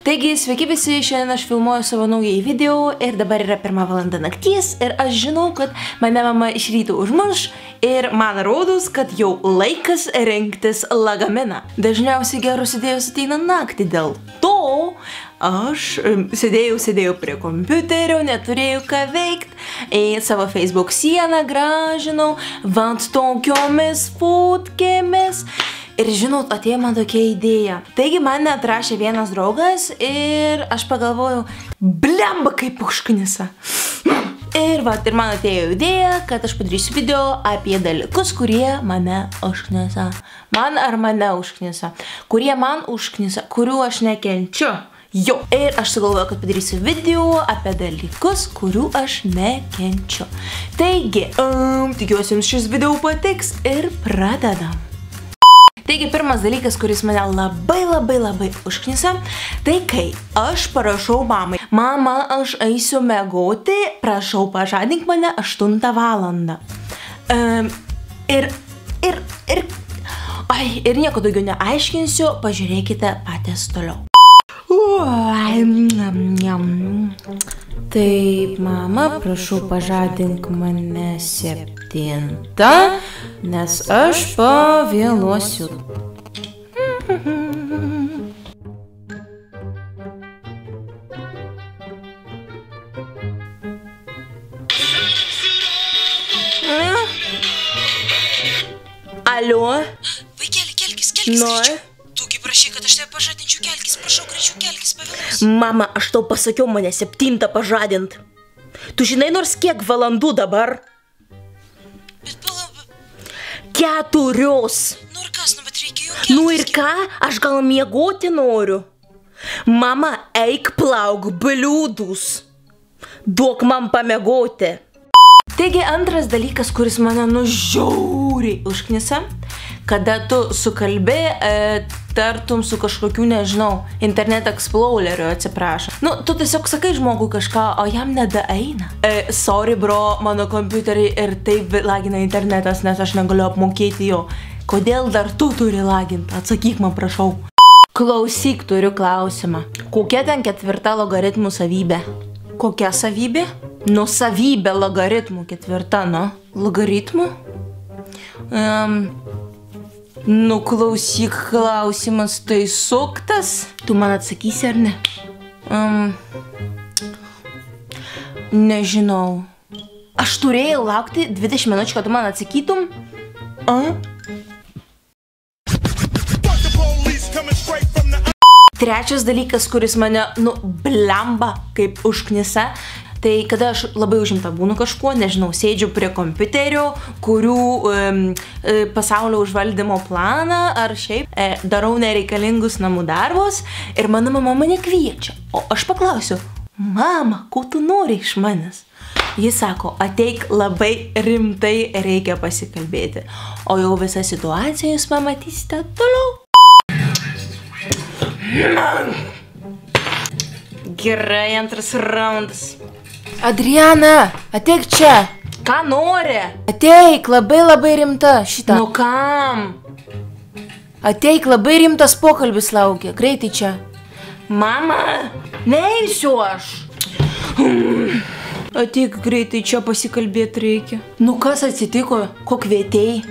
Taigi, sveiki visi, šiandien aš filmuoju savo naująjį video ir dabar yra 1 valanda nakties ir aš žinau, kad mane mama iš ryto užmuš ir man rodos, kad jau laikas rinktis lagaminą. Dažniausiai geros idėjos ateina naktį, dėl to aš sėdėjau prie kompiuterio, neturėjau ką veikti, į savo Facebook sieną gražinau, vant tokiomis fotkėmis. Ir žinot, atėjo man tokia idėja. Taigi man atrašė vienas draugas ir aš pagalvojau, blemba kaip užknisa. Ir man atėjo idėja, kad aš padarysiu video apie dalykus, kurie mane užknisa. Mane užknisa. Kurie man užknisa, kurių aš nekenčiu. Jo. Ir aš sugalvoju, kad padarysiu video apie dalykus, kurių aš nekenčiu. Taigi, tikiuosi jums šis video patiks ir pradedam. Taigi, pirmas dalykas, kuris mane labai užknisa, tai kai aš parašau mamai, mama, aš eisiu miegoti, prašau pažadink mane 8 valandą. Ir nieko daugiau neaiškinsiu, pažiūrėkite patys toliau. Taip, mama, prašau pažadink mane 7, nes aš pavėluosiu. Alio? Vaikeli, kelkis greičiau. Tugi prašai, kad aš tave pažadinčiau, kelkis, prašau, greičiau kelkis, pavėluosiu. Mama, aš tau pasakiau mane 7 pažadint. Tu žinai nors kiek valandų dabar? Bet palauk. 4. Nu ir kas, bet reikėjo kelkis. Nu ir ką, aš gal miegoti noriu. Mama, eik plauk bliūdus. Duok man pamiegoti. Taigi antras dalykas, kuris mane žiauriai užknisa, kada tu sukalbi, tartum su kažkokiu, nežinau, Internet Exploreriu, atsiprašau. Nu, tu tiesiog sakai žmogui kažką, o jam nedaeina. Sorry, bro, mano kompiuterį ir taip lagina internetas, nes aš negaliu apmokėti jo. Kodėl dar tu turi laginti? Atsakyk man, prašau. Klausyk, turiu klausimą. Kokia ten 4 logaritmų savybė? Kokia savybė? Nu, savybė logaritmų 4, nu. Logaritmų? Nu, klausyk, klausimas tai suktas. Tu man atsakysi ar ne? Nežinau. Aš turėjau laukti 20 minučių, kad tu man atsakytum? Trečias dalykas, kuris mane, blemba kaip užknisa, tai kada aš labai užimta būnu kažkuo, nežinau, sėdžiu prie kompiuterio, kurių pasaulio užvaldymo planą ar šiaip darau nereikalingus namų darbus ir mano mama mane kviečia. O aš paklausiu, mama, ko tu nori iš manęs? Jis sako, ateik, labai rimtai reikia pasikalbėti. O jau visą situaciją jūs pamatysite toliau. Gerai, antras raundas. Adriana, ateik čia. Ką nori? Ateik, labai rimta šitą. Nu kam? Ateik, labai rimtas pokalbis laukia. Greitai čia. Mama, neisiu aš. Ateik, greitai čia pasikalbėti reikia. Nu kas atsitiko? Ko kvietėjai?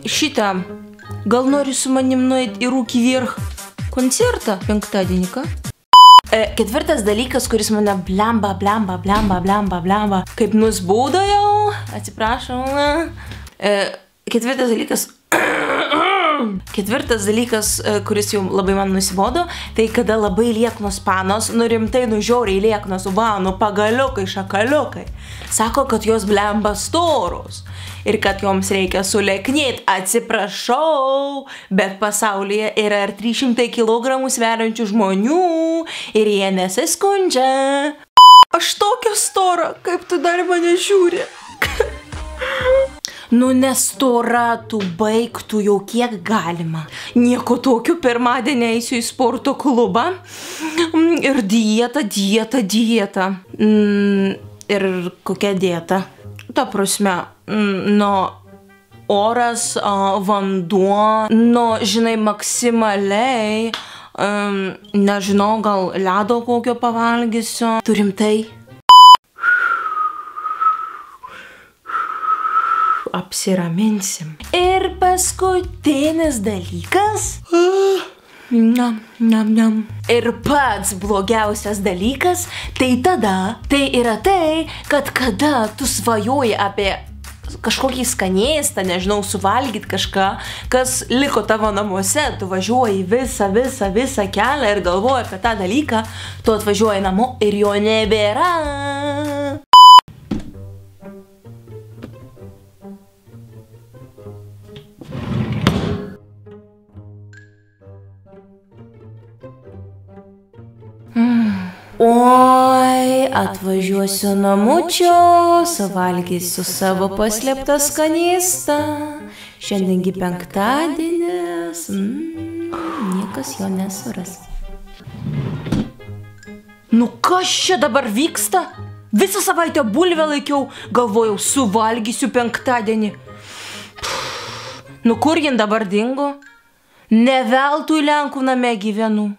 Šitą. Gal nori su manim nueit į Rūkį Vierch koncertą 5-dienį, ką? 4 dalykas, kuris mane blemba, kaip nusbūdo jau, atsiprašau. 4 dalykas, kuris jau labai man nusibodo, tai kada labai lieknos panos, rimtai, žiauriai lieknos, pagaliukai, šakaliukai, sako, kad jos blemba storos ir kad joms reikia suleknėti. Atsiprašau, bet pasaulyje yra ir 300 kg sveriančių žmonių ir jie nesiskundžia. Aš tokia stora, kaip tu dar mane žiūri. Nu, nestora, tu baigtų jau kiek galima. Nieko tokiu, pirmadienį eisiu į sporto klubą ir dieta. Ir kokia dieta? Ta prasme, oras, vanduo, žinai, maksimaliai nežinau, gal ledo kokio pavalgysiu. Turim tai. Apsiraminsim. Ir paskutinis dalykas. Ir pats blogiausias dalykas, tai yra tai, kad kada tu svajoji apie kažkokį skanėstą, nežinau, suvalgyti kažką, kas liko tavo namuose, tu važiuoji visą kelią ir galvoji apie tą dalyką, tu atvažiuoji namo ir jo nebėra. Oi, atvažiuosiu namučio, suvalgysiu savo paslėptą skanėstą. Šiandiengi penktadienis, niekas jo nesuras. Nu kas čia dabar vyksta? Visą savaitę bulvę laikiau, galvojau, suvalgysiu penktadienį. Nu kur jin dabar dingo? Ne veltui Lenkų name gyvenu.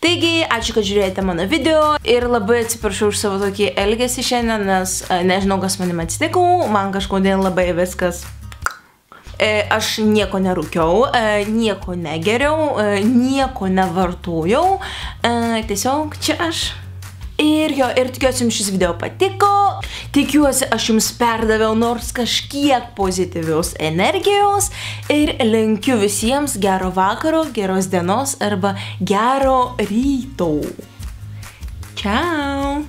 Taigi, ačiū, kad žiūrėjote mano video ir labai atsiprašau už savo tokį elgesį šiandien, nes nežinau, kas manim atsitiko, man kažkodėl labai viskas. Aš nieko nerūkiau, nieko negeriau, nieko nevartojau, tiesiog čia aš. Ir tikiuosi jums šis video patiko, tikiuosi aš jums perdaviau nors kažkiek pozityvios energijos ir linkiu visiems gero vakaro, geros dienos arba gero ryto. Ciao!